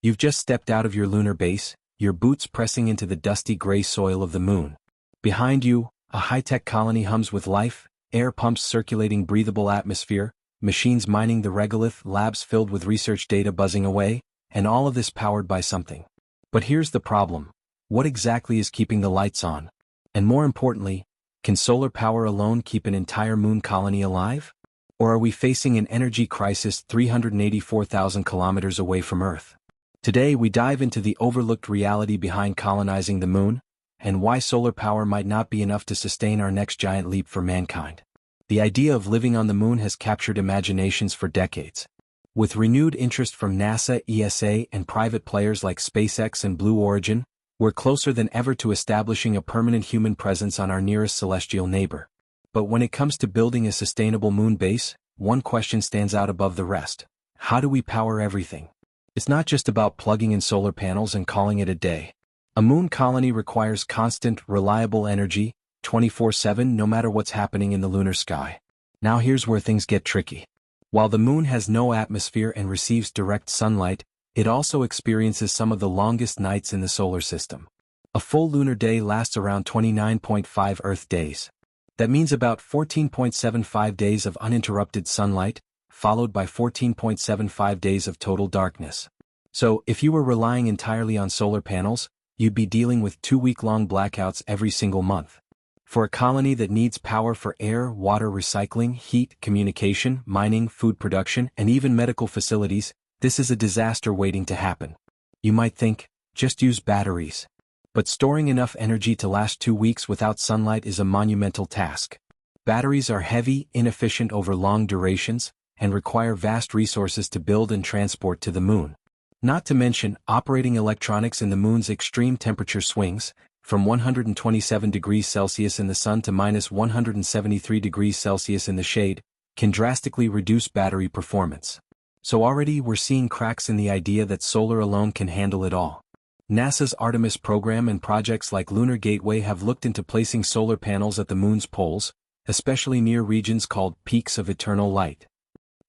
You've just stepped out of your lunar base, your boots pressing into the dusty gray soil of the moon. Behind you, a high-tech colony hums with life, air pumps circulating breathable atmosphere, machines mining the regolith, labs filled with research data buzzing away, and all of this powered by something. But here's the problem. What exactly is keeping the lights on? And more importantly, can solar power alone keep an entire moon colony alive? Or are we facing an energy crisis 384,000 kilometers away from Earth? Today we dive into the overlooked reality behind colonizing the moon, and why solar power might not be enough to sustain our next giant leap for mankind. The idea of living on the moon has captured imaginations for decades. With renewed interest from NASA, ESA, and private players like SpaceX and Blue Origin, we're closer than ever to establishing a permanent human presence on our nearest celestial neighbor. But when it comes to building a sustainable moon base, one question stands out above the rest. How do we power everything? It's not just about plugging in solar panels and calling it a day. A moon colony requires constant, reliable energy, 24/7 no matter what's happening in the lunar sky. Now here's where things get tricky. While the moon has no atmosphere and receives direct sunlight, it also experiences some of the longest nights in the solar system. A full lunar day lasts around 29.5 Earth days. That means about 14.75 days of uninterrupted sunlight, followed by 14.75 days of total darkness. So, if you were relying entirely on solar panels, you'd be dealing with 2-week-long blackouts every single month. For a colony that needs power for air, water recycling, heat, communication, mining, food production, and even medical facilities, this is a disaster waiting to happen. You might think, just use batteries. But storing enough energy to last 2 weeks without sunlight is a monumental task. Batteries are heavy, inefficient over long durations, and require vast resources to build and transport to the moon. Not to mention, operating electronics in the moon's extreme temperature swings, from 127 degrees Celsius in the sun to minus 173 degrees Celsius in the shade, can drastically reduce battery performance. So already we're seeing cracks in the idea that solar alone can handle it all. NASA's Artemis program and projects like Lunar Gateway have looked into placing solar panels at the moon's poles, especially near regions called peaks of eternal light.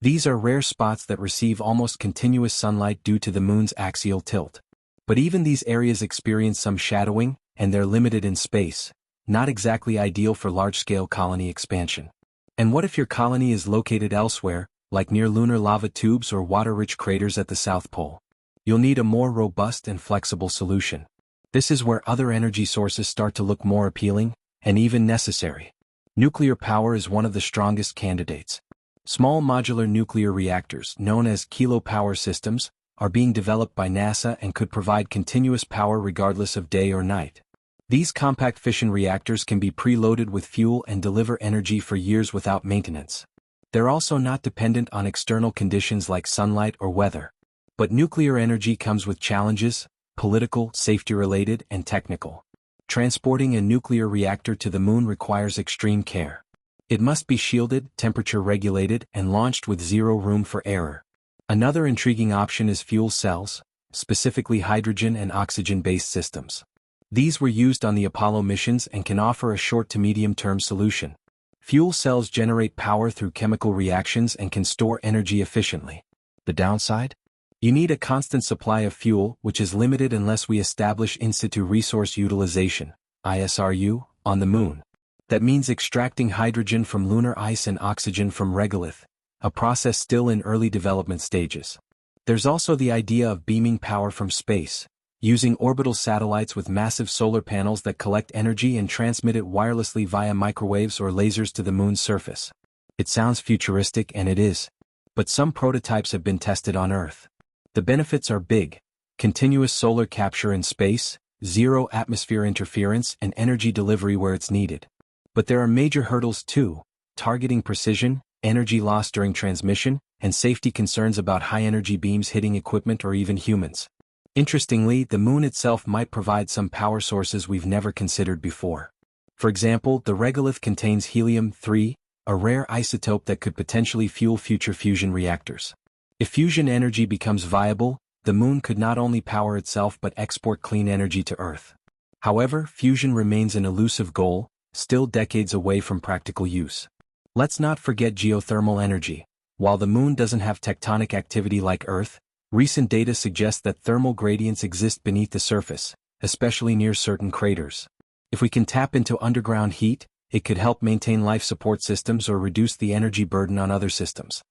These are rare spots that receive almost continuous sunlight due to the moon's axial tilt. But even these areas experience some shadowing, and they're limited in space, not exactly ideal for large-scale colony expansion. And what if your colony is located elsewhere, like near lunar lava tubes or water-rich craters at the South Pole? You'll need a more robust and flexible solution. This is where other energy sources start to look more appealing, and even necessary. Nuclear power is one of the strongest candidates. Small modular nuclear reactors, known as kilopower systems, are being developed by NASA and could provide continuous power regardless of day or night. These compact fission reactors can be preloaded with fuel and deliver energy for years without maintenance. They're also not dependent on external conditions like sunlight or weather. But nuclear energy comes with challenges, political, safety-related, and technical. Transporting a nuclear reactor to the moon requires extreme care. It must be shielded, temperature-regulated, and launched with zero room for error. Another intriguing option is fuel cells, specifically hydrogen and oxygen-based systems. These were used on the Apollo missions and can offer a short to medium-term solution. Fuel cells generate power through chemical reactions and can store energy efficiently. The downside? You need a constant supply of fuel, which is limited unless we establish in situ resource utilization, ISRU, on the moon. That means extracting hydrogen from lunar ice and oxygen from regolith, a process still in early development stages. There's also the idea of beaming power from space, using orbital satellites with massive solar panels that collect energy and transmit it wirelessly via microwaves or lasers to the moon's surface. It sounds futuristic, and it is. But some prototypes have been tested on Earth. The benefits are big: continuous solar capture in space, zero atmosphere interference, and energy delivery where it's needed. But there are major hurdles too: targeting precision, energy loss during transmission, and safety concerns about high-energy beams hitting equipment or even humans. Interestingly, the moon itself might provide some power sources we've never considered before. For example, the regolith contains helium-3, a rare isotope that could potentially fuel future fusion reactors. If fusion energy becomes viable, the moon could not only power itself but export clean energy to Earth. However, fusion remains an elusive goal, still decades away from practical use. Let's not forget geothermal energy. While the moon doesn't have tectonic activity like Earth, Recent data suggests that thermal gradients exist beneath the surface, especially near certain craters. If we can tap into underground heat, it could help maintain life support systems or reduce the energy burden on other systems.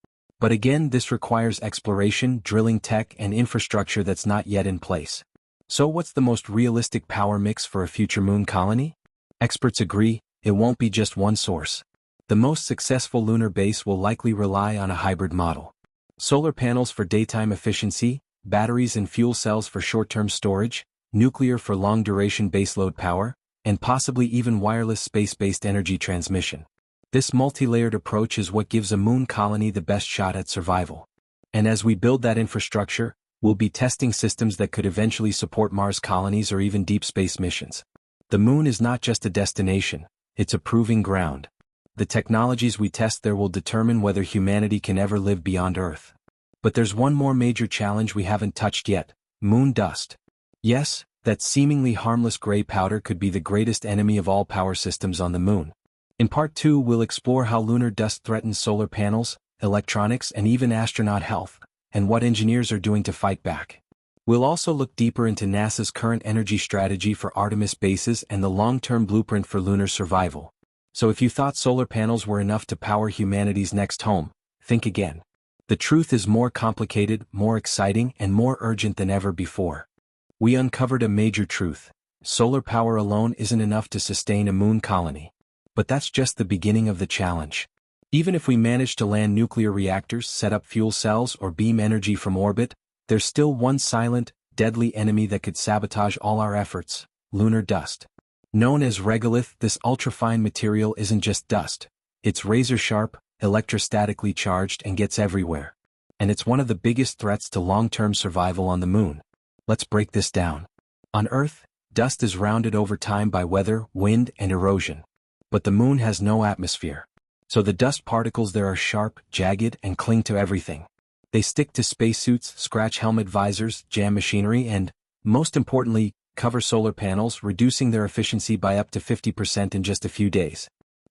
But again, this requires exploration, drilling tech, and infrastructure that's not yet in place. So what's the most realistic power mix for a future moon colony? Experts agree, it won't be just one source. The most successful lunar base will likely rely on a hybrid model. Solar panels for daytime efficiency, batteries and fuel cells for short-term storage, nuclear for long-duration baseload power, and possibly even wireless space-based energy transmission. This multi-layered approach is what gives a moon colony the best shot at survival. And as we build that infrastructure, we'll be testing systems that could eventually support Mars colonies or even deep space missions. The moon is not just a destination, it's a proving ground. The technologies we test there will determine whether humanity can ever live beyond Earth. But there's one more major challenge we haven't touched yet: moon dust. Yes, that seemingly harmless gray powder could be the greatest enemy of all power systems on the moon. In Part 2, we'll explore how lunar dust threatens solar panels, electronics, and even astronaut health, and what engineers are doing to fight back. We'll also look deeper into NASA's current energy strategy for Artemis bases and the long-term blueprint for lunar survival. So if you thought solar panels were enough to power humanity's next home, think again. The truth is more complicated, more exciting, and more urgent than ever before. We uncovered a major truth: solar power alone isn't enough to sustain a moon colony. But that's just the beginning of the challenge. Even if we manage to land nuclear reactors, set up fuel cells, or beam energy from orbit, there's still one silent, deadly enemy that could sabotage all our efforts: lunar dust. Known as regolith, this ultrafine material isn't just dust. It's razor-sharp, electrostatically charged, and gets everywhere. And it's one of the biggest threats to long-term survival on the moon. Let's break this down. On Earth, dust is rounded over time by weather, wind, and erosion. But the moon has no atmosphere. So the dust particles there are sharp, jagged, and cling to everything. They stick to spacesuits, scratch helmet visors, jam machinery, and, most importantly, cover solar panels, reducing their efficiency by up to 50% in just a few days.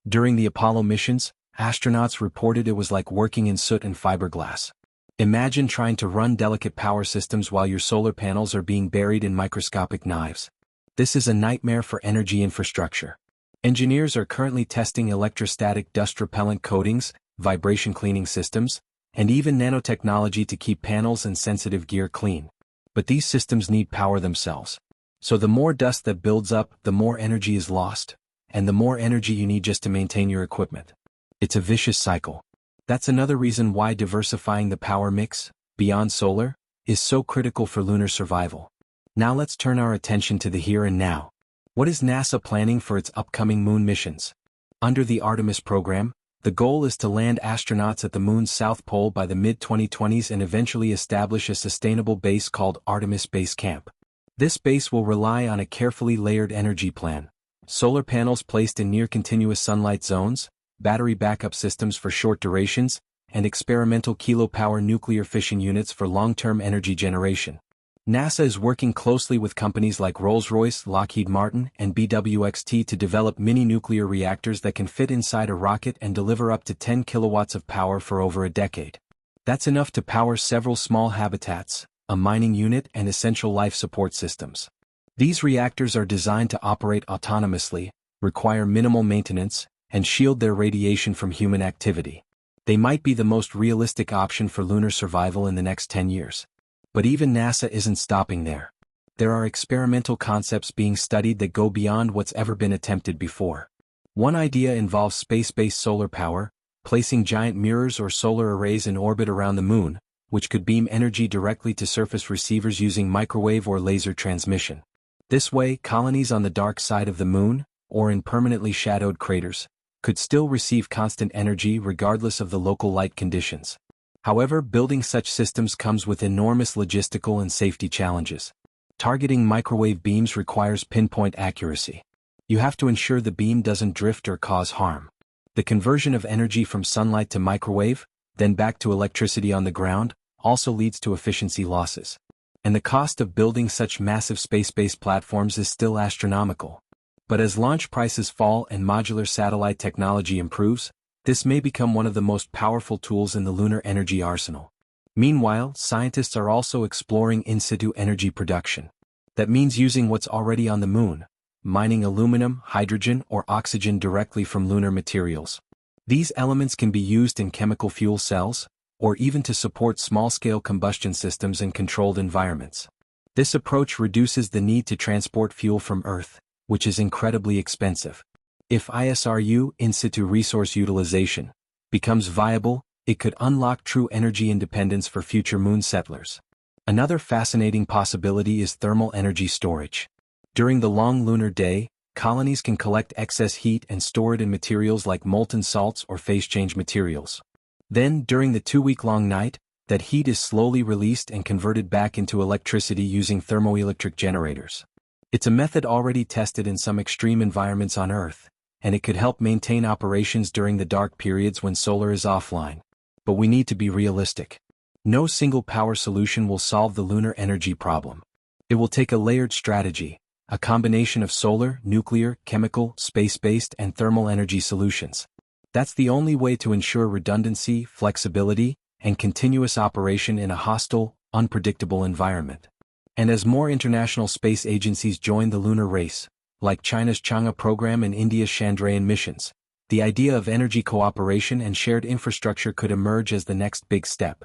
During the Apollo missions, astronauts reported it was like working in soot and fiberglass. Imagine trying to run delicate power systems while your solar panels are being buried in microscopic knives. This is a nightmare for energy infrastructure. Engineers are currently testing electrostatic dust repellent coatings, vibration cleaning systems, and even nanotechnology to keep panels and sensitive gear clean. But these systems need power themselves. So the more dust that builds up, the more energy is lost, and the more energy you need just to maintain your equipment. It's a vicious cycle. That's another reason why diversifying the power mix, beyond solar, is so critical for lunar survival. Now let's turn our attention to the here and now. What is NASA planning for its upcoming moon missions? Under the Artemis program, the goal is to land astronauts at the moon's south pole by the mid-2020s and eventually establish a sustainable base called Artemis Base Camp. This base will rely on a carefully layered energy plan: solar panels placed in near-continuous sunlight zones, battery backup systems for short durations, and experimental kilopower nuclear fission units for long-term energy generation. NASA is working closely with companies like Rolls-Royce, Lockheed Martin, and BWXT to develop mini-nuclear reactors that can fit inside a rocket and deliver up to 10 kilowatts of power for over a decade. That's enough to power several small habitats, a mining unit, and essential life support systems. These reactors are designed to operate autonomously, require minimal maintenance, and shield their radiation from human activity. They might be the most realistic option for lunar survival in the next 10 years. But even NASA isn't stopping there. There are experimental concepts being studied that go beyond what's ever been attempted before. One idea involves space-based solar power, placing giant mirrors or solar arrays in orbit around the moon, which could beam energy directly to surface receivers using microwave or laser transmission. This way, colonies on the dark side of the moon, or in permanently shadowed craters, could still receive constant energy regardless of the local light conditions. However, building such systems comes with enormous logistical and safety challenges. Targeting microwave beams requires pinpoint accuracy. You have to ensure the beam doesn't drift or cause harm. The conversion of energy from sunlight to microwave, then back to electricity on the ground, also leads to efficiency losses. And the cost of building such massive space-based platforms is still astronomical. But as launch prices fall and modular satellite technology improves, this may become one of the most powerful tools in the lunar energy arsenal. Meanwhile, scientists are also exploring in situ energy production. That means using what's already on the moon, mining aluminum, hydrogen, or oxygen directly from lunar materials. These elements can be used in chemical fuel cells, or even to support small-scale combustion systems in controlled environments. This approach reduces the need to transport fuel from Earth, which is incredibly expensive. If ISRU, in situ resource utilization, becomes viable, it could unlock true energy independence for future moon settlers. Another fascinating possibility is thermal energy storage. During the long lunar day, colonies can collect excess heat and store it in materials like molten salts or phase-change materials. Then, during the 2-week-long night, that heat is slowly released and converted back into electricity using thermoelectric generators. It's a method already tested in some extreme environments on Earth, and it could help maintain operations during the dark periods when solar is offline. But we need to be realistic. No single power solution will solve the lunar energy problem. It will take a layered strategy, a combination of solar, nuclear, chemical, space-based, and thermal energy solutions. That's the only way to ensure redundancy, flexibility, and continuous operation in a hostile, unpredictable environment. And as more international space agencies join the lunar race, like China's Chang'e program and India's Chandrayaan missions, the idea of energy cooperation and shared infrastructure could emerge as the next big step.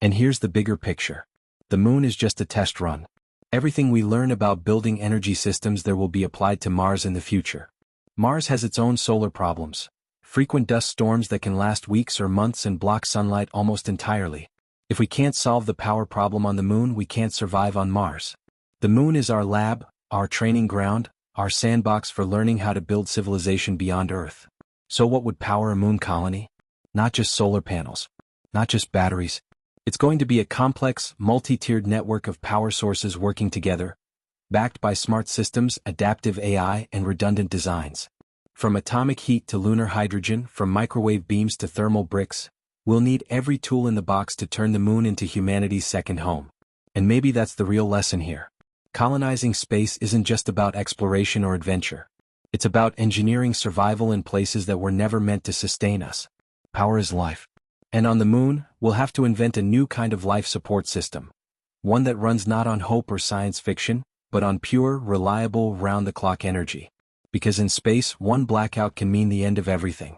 And here's the bigger picture. The moon is just a test run. Everything we learn about building energy systems there will be applied to Mars in the future. Mars has its own solar problems. Frequent dust storms that can last weeks or months and block sunlight almost entirely. If we can't solve the power problem on the moon, we can't survive on Mars. The moon is our lab, our training ground, our sandbox for learning how to build civilization beyond Earth. So what would power a moon colony? Not just solar panels. Not just batteries. It's going to be a complex, multi-tiered network of power sources working together, backed by smart systems, adaptive AI, and redundant designs. From atomic heat to lunar hydrogen, from microwave beams to thermal bricks, we'll need every tool in the box to turn the moon into humanity's second home. And maybe that's the real lesson here. Colonizing space isn't just about exploration or adventure. It's about engineering survival in places that were never meant to sustain us. Power is life. And on the moon, we'll have to invent a new kind of life support system. One that runs not on hope or science fiction, but on pure, reliable, round-the-clock energy. Because in space, one blackout can mean the end of everything.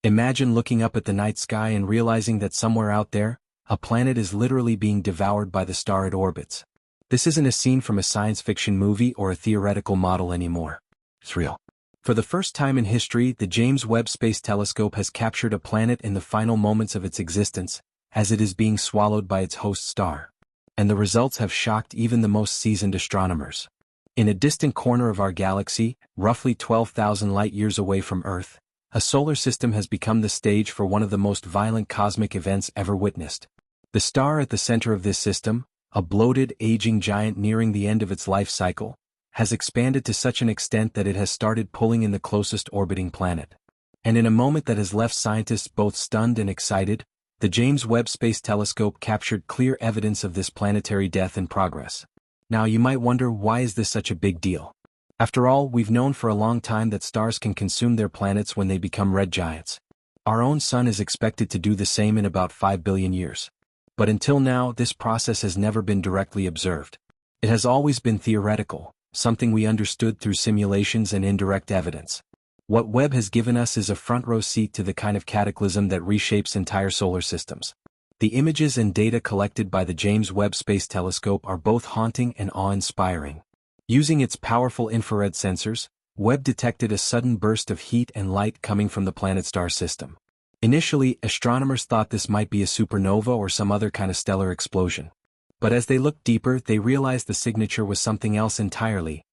Imagine looking up at the night sky and realizing that somewhere out there, a planet is literally being devoured by the star it orbits. This isn't a scene from a science fiction movie or a theoretical model anymore. It's real. For the first time in history, the James Webb Space Telescope has captured a planet in the final moments of its existence, as it is being swallowed by its host star. And the results have shocked even the most seasoned astronomers. In a distant corner of our galaxy, roughly 12,000 light-years away from Earth, a solar system has become the stage for one of the most violent cosmic events ever witnessed. The star at the center of this system, a bloated, aging giant nearing the end of its life cycle, has expanded to such an extent that it has started pulling in the closest orbiting planet. And in a moment that has left scientists both stunned and excited, the James Webb Space Telescope captured clear evidence of this planetary death in progress. Now you might wonder, why is this such a big deal? After all, we've known for a long time that stars can consume their planets when they become red giants. Our own sun is expected to do the same in about 5 billion years. But until now, this process has never been directly observed. It has always been theoretical, something we understood through simulations and indirect evidence. What Webb has given us is a front-row seat to the kind of cataclysm that reshapes entire solar systems. The images and data collected by the James Webb Space Telescope are both haunting and awe-inspiring. Using its powerful infrared sensors, Webb detected a sudden burst of heat and light coming from the planet-star system. Initially, astronomers thought this might be a supernova or some other kind of stellar explosion. But as they looked deeper, they realized the signature was something else entirely.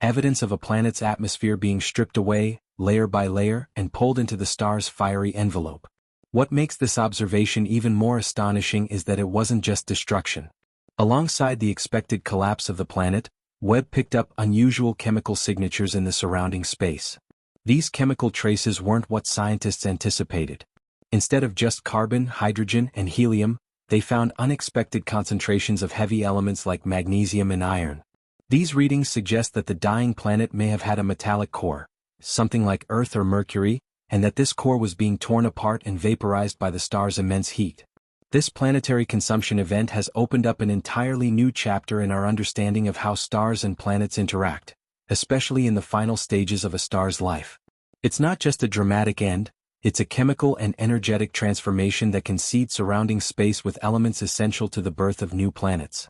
Evidence of a planet's atmosphere being stripped away, layer by layer, and pulled into the star's fiery envelope. What makes this observation even more astonishing is that it wasn't just destruction. Alongside the expected collapse of the planet, Webb picked up unusual chemical signatures in the surrounding space. These chemical traces weren't what scientists anticipated. Instead of just carbon, hydrogen, and helium, they found unexpected concentrations of heavy elements like magnesium and iron. These readings suggest that the dying planet may have had a metallic core, something like Earth or Mercury, and that this core was being torn apart and vaporized by the star's immense heat. This planetary consumption event has opened up an entirely new chapter in our understanding of how stars and planets interact, especially in the final stages of a star's life. It's not just a dramatic end, it's a chemical and energetic transformation that can seed surrounding space with elements essential to the birth of new planets.